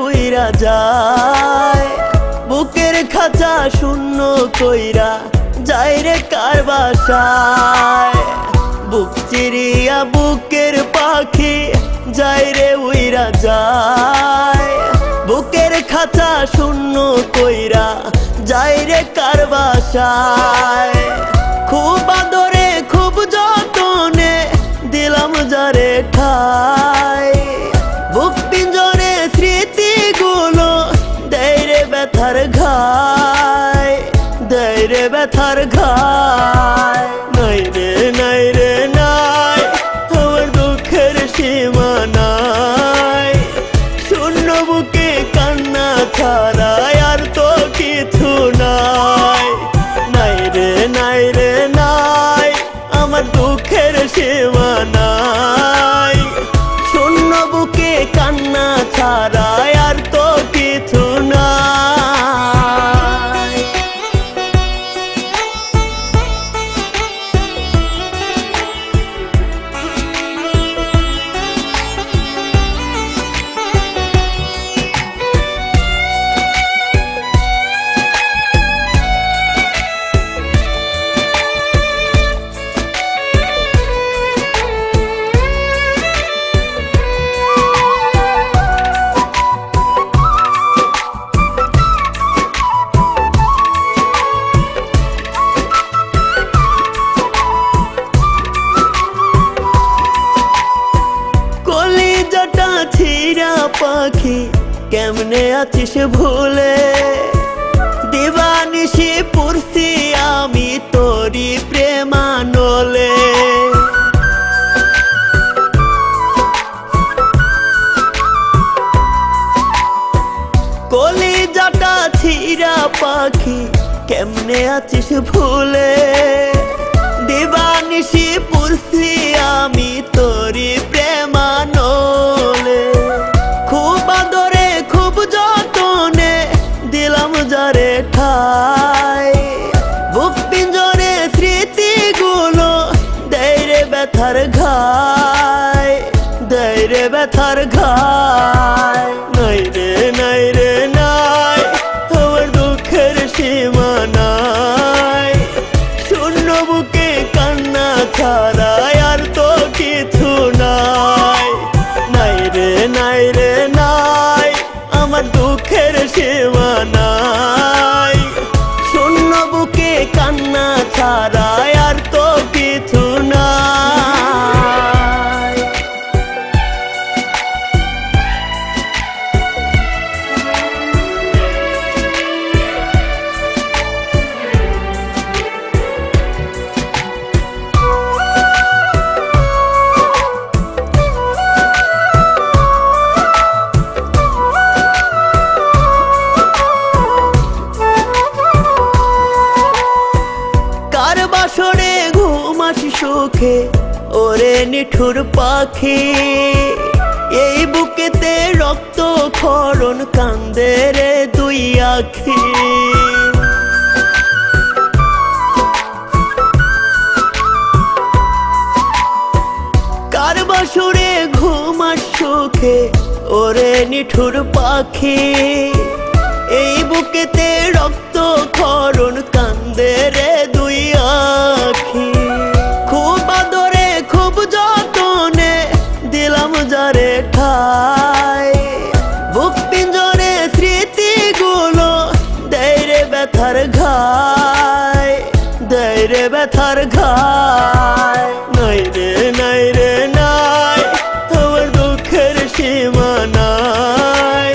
উইরা যায়। বুকের খাঁচা শূন্য কইরা যায় রে কার বাসায়। বুক চিরিয়া বুকের পাখি যায় রে উইরা যায়। বুকের খাঁচা শূন্য কইরা যায় রে কার বাসায়। খুব আদরে খুব যতনে দিলাম যারে ঠাই। বুক পিঞ্জরে স্মৃতিগুলো দেয় রে ব্যথার ঘায়, দেয় রে ব্যথার ঘায়। নাই রে নাই রে নাই আমার দুঃখের সীমা নাই। শূন্য বুকে কান্না ছাড়া আর তো কিছু নাই। নাই রে নাই রে নাই আমার দুঃখের সীমা নাই। শূন্য বুকে কান্না ছাড়া আর তো কিছু নাই। পাখি কেমনে আছিস ভুলে? দিবানিশি পড়ছি আমি তোরি প্রেমানলে। কলিজাটা ছিঁড়া পাখি কেমনে আছিস ভুলে? দিবানিশি পড়ছি আমি তোরি প্রেমানলে। খুব আদরে খুব যতনে দিলাম যারে ঠাই। বুক পিঞ্জরে স্মৃতিগুলো দেয় রে ব্যথার ঘায়, দেয় রে ব্যথার ঘায়। নাই রে নাই রে নাই আমার দুঃখের সীমা নাই। শূন্য বুকে কান্না ছাড়া আর তো কিছু নাই। নাই রে নাই রে নাই আমার দুঃখের সীমা নাই। শূন্য বুকে কান্না ছাড়া আর তো কিছু নাই। বাসরে ঘুমাস সুখে ওরে নিঠুর পাখি। এই বুকেতে রক্ত ক্ষরণ কান্দে রে দুই আখি। কার বাসরে ঘুমাস সুখে ওরে নিঠুর পাখি। এই বুকেতে রক্ত ক্ষরণ কান্দে রে দুই আখি। খুব আদরে খুব যতনে দিলাম যারে ঠাই। বুক পিঞ্জরে স্মৃতিগুলো দেয় রে ব্যথার ঘায়, দেয় রে ব্যথার ঘায়। নাই রে নাই রে নাই আমার দুঃখের সীমা নাই।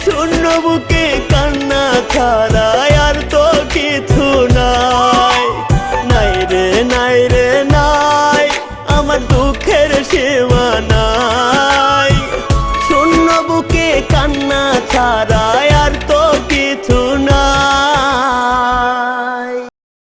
শূন্য বুকে কান্না ছাড়া আর তো কিছু নাই। নাই রে নাই রে নাই আমার দুঃখের সীমা নাই। শূন্য বুকে কান্না ছাড়া